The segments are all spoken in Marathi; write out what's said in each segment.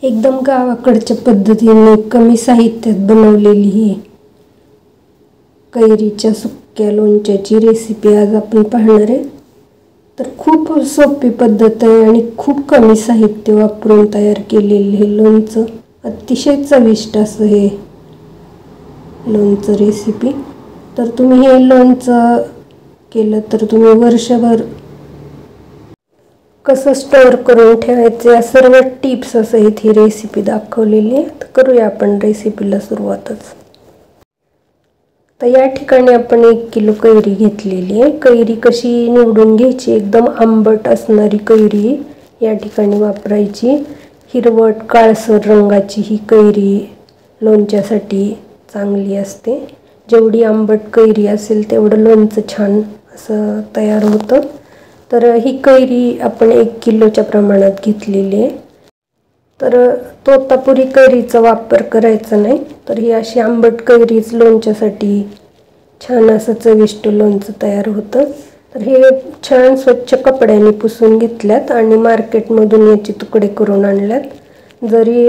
एकदम गावाकडच्या पद्धतीने कमी साहित्यात बनवलेली ही कैरीच्या सुक्या लोणच्याची रेसिपी आज आपण पाहणार आहे। तर खूप सोपी पद्धत आहे आणि खूप कमी साहित्य वापरून तयार केलेले हे लोणचं अतिशय चविष्ट असं हे लोणचं रेसिपी। तर तुम्ही हे लोणचं केलं तर तुम्ही वर्षभर कसं स्टोअर करून ठेवायचे या सर्व टिप्स सहित ही रेसिपी दाखवलेली आहे। तर करूया आपण रेसिपीला सुरुवातच। तर या ठिकाणी आपण 1 किलो कैरी घेतलेली आहे। कैरी कशी निवडून घ्यायची, एकदम आंबट असणारी कैरी या ठिकाणी वापरायची। हिरवट काळसर रंगाची ही कैरी लोणच्यासाठी चांगली असते। जेवढी आंबट कैरी असेल तेवढं लोणचं छान असं तयार होतं। तर ही कैरी आपण 1 किलोच्या प्रमाणात घेतलेली आहे। तर तोतापुरी कैरीचा वापर करायचा नाही, तर ही अशी आंबट कैरीच लोणच्यासाठी छान असं चविष्ट लोणचं तयार होतं। तर हे छान स्वच्छ कपड्याने पुसून घेतल्यात आणि मार्केटमधून याचे तुकडे करून आणल्यात। जरी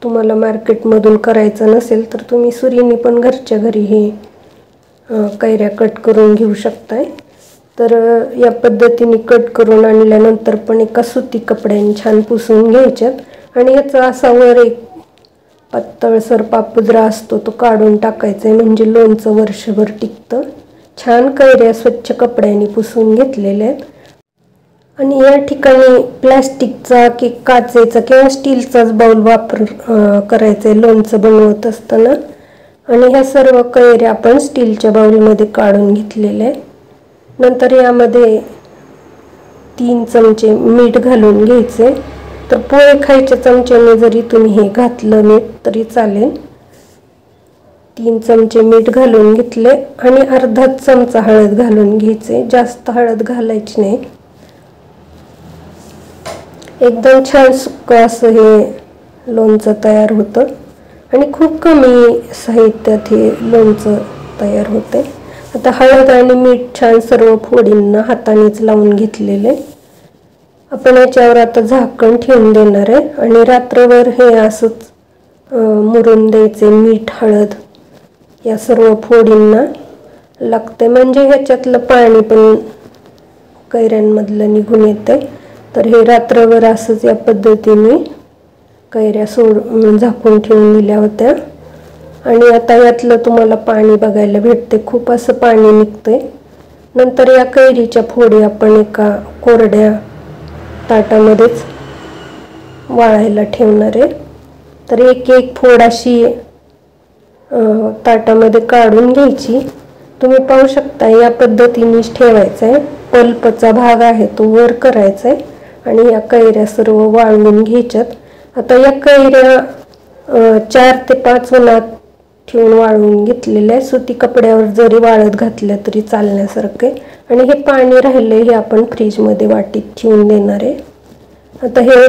तुम्हाला मार्केटमधून करायचं नसेल तर तुम्ही सुरीने पण घरच्या घरी हे कैऱ्या कट करून घेऊ शकताय। तर या पद्धतीने कट करून आणल्यानंतर पण एका सुती कपड्याने छान पुसून घ्यायच्यात आणि याचा असा वर एक पातळसर पापुद्रा असतो तो काढून टाकायचा आहे, म्हणजे लोणचं वर्षभर टिकतं। छान कैऱ्या स्वच्छ कपड्याने पुसून घेतलेल्या आहेत आणि या ठिकाणी प्लास्टिकचा की काचेचा किंवा स्टीलचाच बाउल वापर करायचा आहे लोणचं बनवत असताना। आणि ह्या सर्व कैऱ्या आपण स्टीलच्या बाउलमध्ये काढून घेतलेल्या आहेत। नंतर यामध्ये 3 चमचे मीठ घालून घ्यायचे। तर पोहे खायच्या चमच्याने जरी तुम्ही हे घातलं मीठ तरी चालेल। 3 चमचे मीठ घालून घेतले आणि अर्धा चमचा हळद घालून घ्यायचे, जास्त हळद घालायची नाही। एकदम छान सुक्कं असं हे लोणचं तयार होतं आणि खूप कमी साहित्यात हे लोणचं तयार होते। आता हळद आणि मीठ छान सर्व फोडींना हातानेच लावून घेतलेले। आपण याच्यावर आता झाकण ठेवून देणार आहे आणि रात्रभर हे असंच मुरून द्यायचे। मीठ हळद या सर्व फोडींना लागते, म्हणजे ह्याच्यातलं पाणी पण कैऱ्यांमधलं निघून येते। तर हे रात्रभर असंच या पद्धतीने कैऱ्या झाकून ठेवून दिल्या होत्या आणि आता यातलं तुम्हाला पाणी बघायला भेटते, खूप असं पाणी निघतंय। नंतर या कैरीच्या फोडी आपण एका कोरड्या ताटामध्येच वाळायला ठेवणार आहे। तर एक फोड अशी ताटामध्ये काढून घ्यायची। तुम्ही पाहू शकता या पद्धतीनेच ठेवायचं आहे। पल्पचा भाग आहे तो वर करायचा आहे आणि या कैऱ्या सर्व वाळवून घ्यायच्यात। आता या कैऱ्या 4 ते 5 उन्हात ठेवून वाळवून घेतलेल्या आहे। सुती कपड्यावर जरी वाळत घातल्या तरी चालण्यासारखे। आणि हे पाणी राहिले हे आपण फ्रीजमध्ये वाटीत ठेवून देणार आहे। आता हे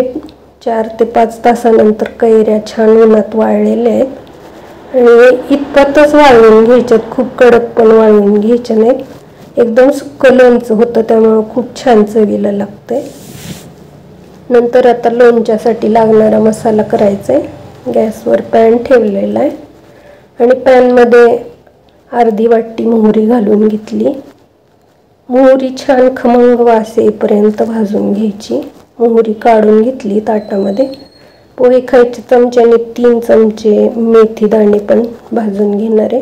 4 ते 5 तासानंतर कैऱ्या छान उन्हात वाळलेल्या आहेत आणि इतपतच वाळवून घ्यायच्यात, खूप कडक पण वाळवून घ्यायच्या नाहीत। एकदम सुक्कं लोणचं होतं त्यामुळे खूप छान चवीला लागतंय। नंतर आता लोणच्यासाठी लागणारा मसाला करायचा आहे। गॅसवर पॅन ठेवलेला आहे आणि पॅनमध्ये अर्धी वाटी मोहरी घालून घेतली। मोहरी छान खमंग वास येईपर्यंत भाजून घ्यायची। मोहरी काढून घेतली ताटामध्ये। पोहे खायच्या चमच्याने 3 चमचे मेथी दाणे पण भाजून घेणार आहे।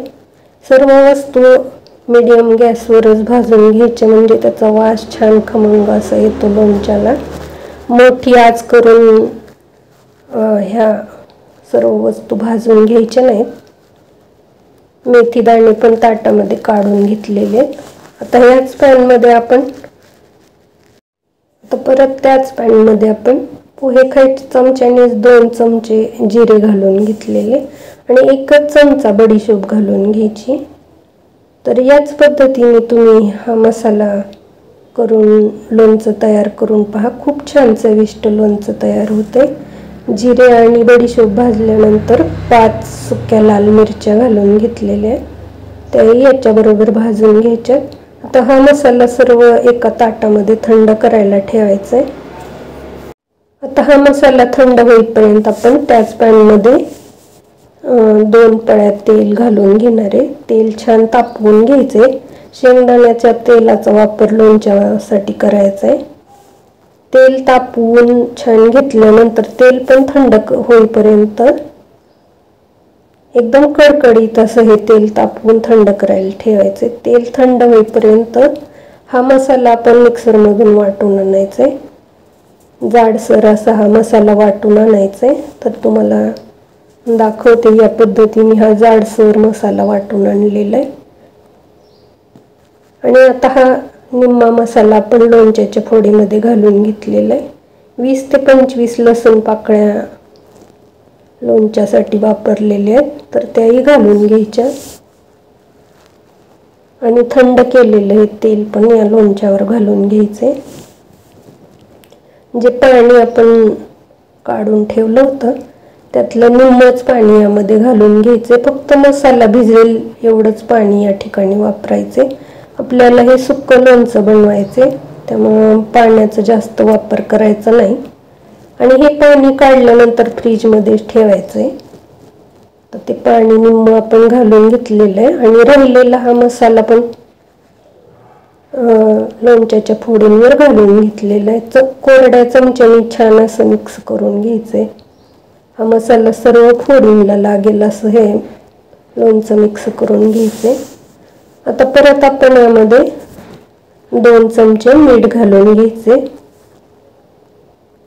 सर्व वस्तू मीडियम गॅसवरच भाजून घ्यायचे, म्हणजे त्याचा वास छान खमंग असा येतो लोणच्याला। मोठी आच करून ह्या सर्व वस्तू भाजून घ्यायच्या नाहीत। मेथी दाणे पण ताटामध्ये काढून घेतलेले आहेत। आता ह्याच पॅनमध्ये आपण त्याच पॅनमध्ये आपण पोहे खायच्या चमच्याने 2 चमचे जिरे घालून घेतलेले आणि 1 चमचा बडीशोप घालून घ्यायची। तर याच पद्धतीने तुम्ही हा मसाला करून लोणचं तयार करून पहा, खूप छान चविष्ट लोणचं तयार होते। जिरे आणि बडीशोप भाजल्यानंतर 5 सुक्या लाल मिरच्या घालून घेतलेल्या त्याही याच्याबरोबर भाजून घ्यायच्या। आता हा मसाला सर्व एका ताटामध्ये थंड करायला ठेवायचा आहे। आता हा मसाला थंड होईपर्यंत आपण त्याच पॅनमध्ये 2 पळ्या तेल घालून घेणार आहे. तेल छान तापवून घ्यायचे. शेंगदाण्याच्या तेलाचा वापर लोणच्यासाठी करायचा आहे. तेल तापवून छान घेतल्यानंतर तेल पण थंड होईपर्यंत एकदम कडकडीत असं हे तेल तापवून थंड करायला ठेवायचे. तेल थंड होईपर्यंत हा मसाला आपण मिक्सरमधून वाटून आणायचा आहे. जाडसर असा हा मसाला वाटून आणायचा आहे. तर तुम्हाला दाखवते या पद्धतीने हा जाडसर मसाला वाटून आणलेला आहे. आणि आता हा निम्मा मसाला आपण लोणच्याच्या फोडीमध्ये घालून घेतलेला आहे. 20 ते 25 लसूण पाकळ्या लोणच्यासाठी वापरलेल्या आहेत, तर त्याही घालून घ्यायच्या. आणि थंड केलेलं हे तेल पण या लोणच्यावर घालून घ्यायचे. जे पाणी आपण काढून ठेवलं होतं त्यातलं निम्मच पाणी यामध्ये घालून घ्यायचे. फक्त मसाला भिजेल एवढंच पाणी या ठिकाणी वापरायचे. आपल्याला हे सुक्कं लोणचं बनवायचे, त्यामुळे पाण्याचा जास्त वापर करायचा नाही. आणि हे पाणी काढल्यानंतर फ्रीजमध्ये ठेवायचे. तर ते पाणी निम्म आपण घालून घेतलेलं आहे. आणि राहिलेला हा मसाला पण लोणच्याच्या फोडींवर घालून घेतलेला आहे. कोरड्या चमच्याने छान असं मिक्स करून घ्यायचे. हा मसाला सर्व फोडींना लागेल असं हे लोणचं मिक्स करून घ्यायचे. आता परत आपण यामध्ये 2 चमचे मीठ घालून घ्यायचे.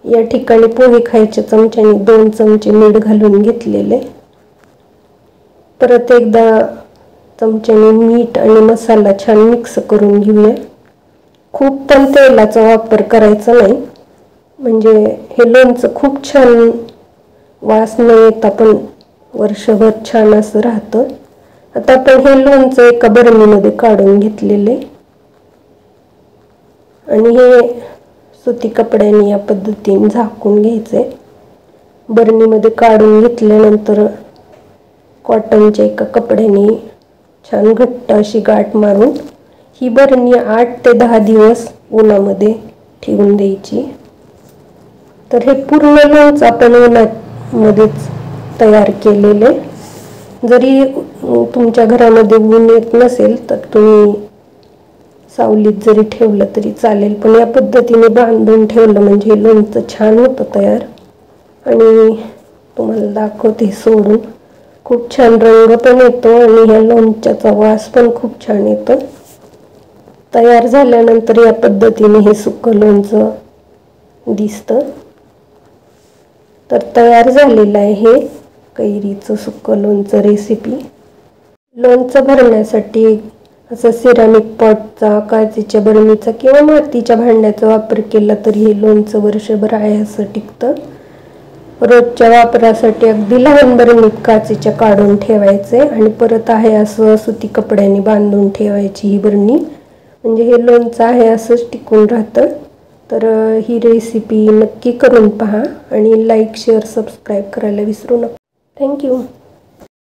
या ठिकाणी पोहे खायच्या चमच्याने 2 चमचे मीठ घालून घेतलेले. परत एकदा चमच्याने मीठ आणि मसाला छान मिक्स करून घेऊया. खूप पण तेलाचा वापर करायचा नाही, म्हणजे हे लोणचं खूप छान वास न येता पण वर्षभर छान असं राहतं. आता आपण हे लोणचं एका बरणीमध्ये काढून घेतलेले आणि हे सुती कपड्याने या पद्धतीने झाकून घ्यायचे. बरणीमध्ये काढून घेतल्यानंतर कॉटनच्या एका कपड्याने छान घट्ट अशी गाठ मारून ही बरणी 8 ते 10 दिवस उन्हामध्ये ठेवून द्यायची. तर हे पूर्ण लोणचं आपण उन्हामध्येच तयार केलेले. जरी तुमच्या घरामध्ये ऊन येत नसेल तर तुम्ही सावलीत जरी ठेवलं तरी चालेल, पण या पद्धतीने बांधून ठेवलं म्हणजे लोणचं छान होतं तयार. आणि तुम्हाला दाखवते सोडून, खूप छान रंग पण येतो आणि ह्या लोणच्याचा वास पण खूप छान येतो. तयार झाल्यानंतर या पद्धतीने हे सुक्कं लोणचं दिसतं. तर तयार झालेलं आहे हे कैरीचं सुक्कं लोणचं रेसिपी. लोणचं भरण्यासाठी असं सिरामिक पॉटचा, काचेच्या बरणीचा किंवा मातीच्या भांड्याचा वापर केला तरी हे लोणचं वर्षभर आहे असं टिकतं. रोजच्या वापरासाठी अगदी लहान बरणीत काचेच्या काढून ठेवायचे आणि परत आहे असं सुती कपड्याने बांधून ठेवायची ही बरणी, म्हणजे हे लोणचं आहे असंच टिकून राहतं. तर ही रेसिपी नक्की करून पहा आणि लाईक, शेअर, सबस्क्राईब करायला विसरू नका. थँक्यू.